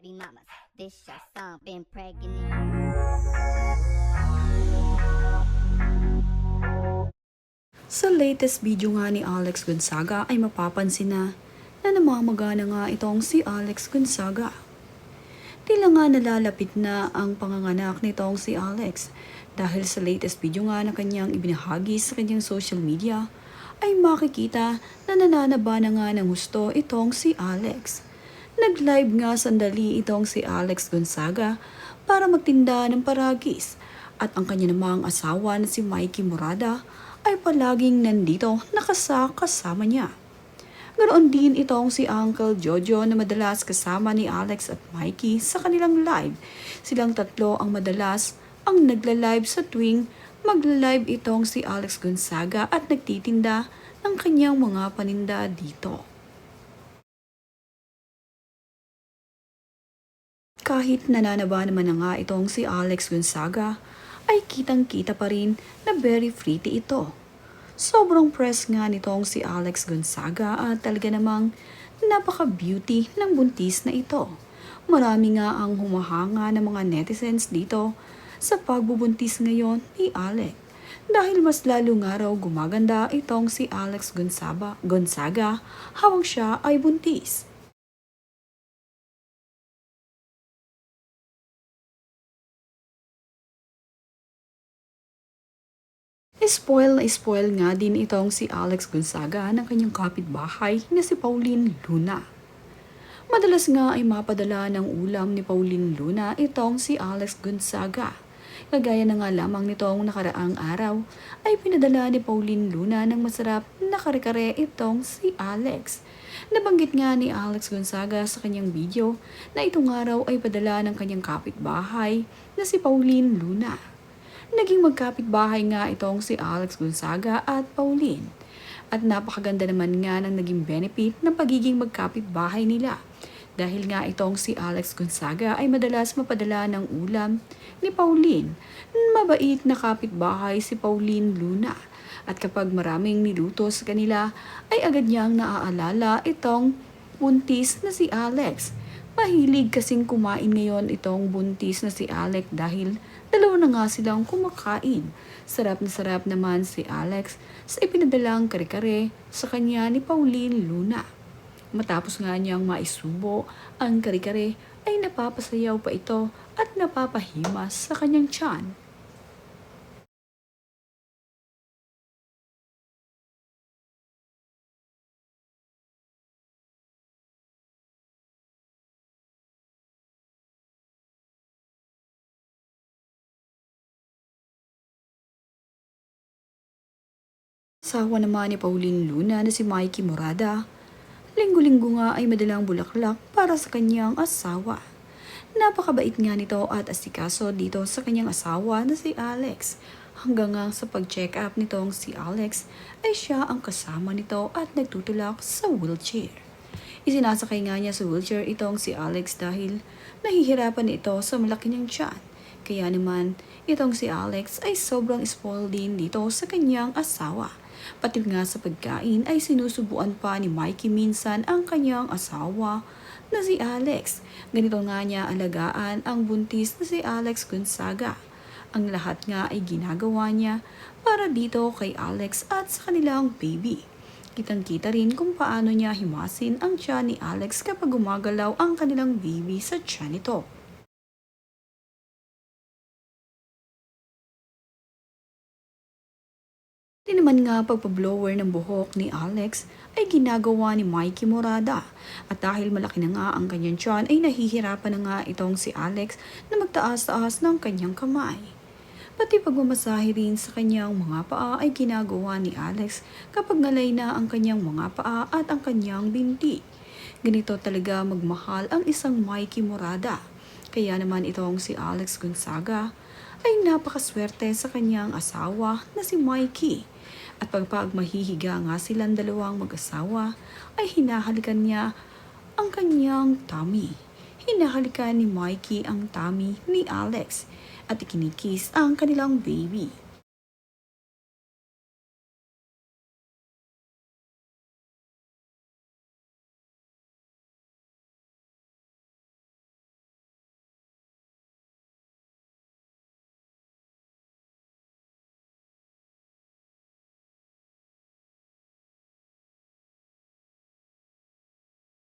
Mamas, this your song, been pregnant. Sa latest video nga ni Alex Gonzaga ay mapapansin na namamagana nga itong si Alex Gonzaga. Tila nga nalalapit na ang panganganak nitong si Alex dahil sa latest video nga na kanyang ibinahagi sa kanyang social media ay makikita na nananaba na nga ng gusto itong si Alex. Nag-live nga sandali itong si Alex Gonzaga para magtinda ng paragis at ang kanya namang asawa na si Mikey Morada ay palaging nandito nakasama niya. Ganoon din itong si Uncle Jojo na madalas kasama ni Alex at Mikey sa kanilang live. Silang tatlo ang madalas ang nagla-live sa tuwing magla-live itong si Alex Gonzaga at nagtitinda ng kanyang mga paninda dito. Kahit nananaba naman na nga itong si Alex Gonzaga, ay kitang-kita pa rin na very pretty ito. Sobrang press nga nitong si Alex Gonzaga at talaga namang napaka-beauty ng buntis na ito. Marami nga ang humahanga ng mga netizens dito sa pagbubuntis ngayon ni Alex. Dahil mas lalo nga raw gumaganda itong si Alex Gonzaga habang siya ay buntis. Spoil nga din itong si Alex Gonzaga ng kanyang kapitbahay na si Pauline Luna. Madalas nga ay mapadala ng ulam ni Pauline Luna itong si Alex Gonzaga. Kagaya na nga lamang nitong nakaraang araw ay pinadala ni Pauline Luna ng masarap na kare-kare itong si Alex. Nabanggit nga ni Alex Gonzaga sa kanyang video na itong araw ay padala ng kanyang kapitbahay na si Pauline Luna. Naging magkapit-bahay nga itong si Alex Gonzaga at Pauline. At napakaganda naman nga ng naging benefit ng pagiging magkapit-bahay nila. Dahil nga itong si Alex Gonzaga ay madalas mapadala ng ulam ni Pauline. Mabait na kapit-bahay si Pauline Luna. At kapag maraming niluto sa kanila ay agad niyang naaalala itong buntis na si Alex. Mahilig kasing kumain ngayon itong buntis na si Alex dahil dalawa na nga silang kumakain. Sarap na sarap naman si Alex sa ipinadalang kare-kare sa kanya ni Pauline Luna. Matapos nga niyang maisubo ang kare-kare ay napapasayaw pa ito at napapahimas sa kanyang tiyan. Asawa naman ni Pauline Luna na si Mikey Morada, linggo-linggo nga ay madalang bulaklak para sa kanyang asawa. Napakabait nga nito at asikaso dito sa kanyang asawa na si Alex. Hanggang nga sa pag-check up nitong si Alex ay siya ang kasama nito at nagtutulak sa wheelchair. Isinasakay nga niya sa wheelchair itong si Alex dahil nahihirapan ito sa malaki niyang tiyan. Kaya naman itong si Alex ay sobrang spoiled din dito sa kanyang asawa. Pati nga sa pagkain ay sinusubuan pa ni Mikey minsan ang kanyang asawa na si Alex. Ganito nga niya alagaan ang buntis na si Alex Gonzaga. Ang lahat nga ay ginagawa niya para dito kay Alex at sa kanilang baby. Kitang-kita rin kung paano niya himasin ang tiyan ni Alex kapag gumagalaw ang kanilang baby sa tiyan nito. Di naman nga pagpablower ng buhok ni Alex ay ginagawa ni Mikey Morada. At dahil malaki na nga ang kanyang tiyan ay nahihirapan na nga itong si Alex na magtaas-taas ng kanyang kamay. Pati pagmamasahe rin sa kanyang mga paa ay ginagawa ni Alex kapag ngalay na ang kanyang mga paa at ang kanyang binti. Ganito talaga magmahal ang isang Mikey Morada. Kaya naman itong si Alex Gonzaga ay napakaswerte sa kanyang asawa na si Mikey. At pagpag mahihiga nga silang dalawang mag-asawa, ay hinahalikan niya ang kanyang tummy. Hinahalikan ni Mikey ang tummy ni Alex at ikinikiss ang kanilang baby.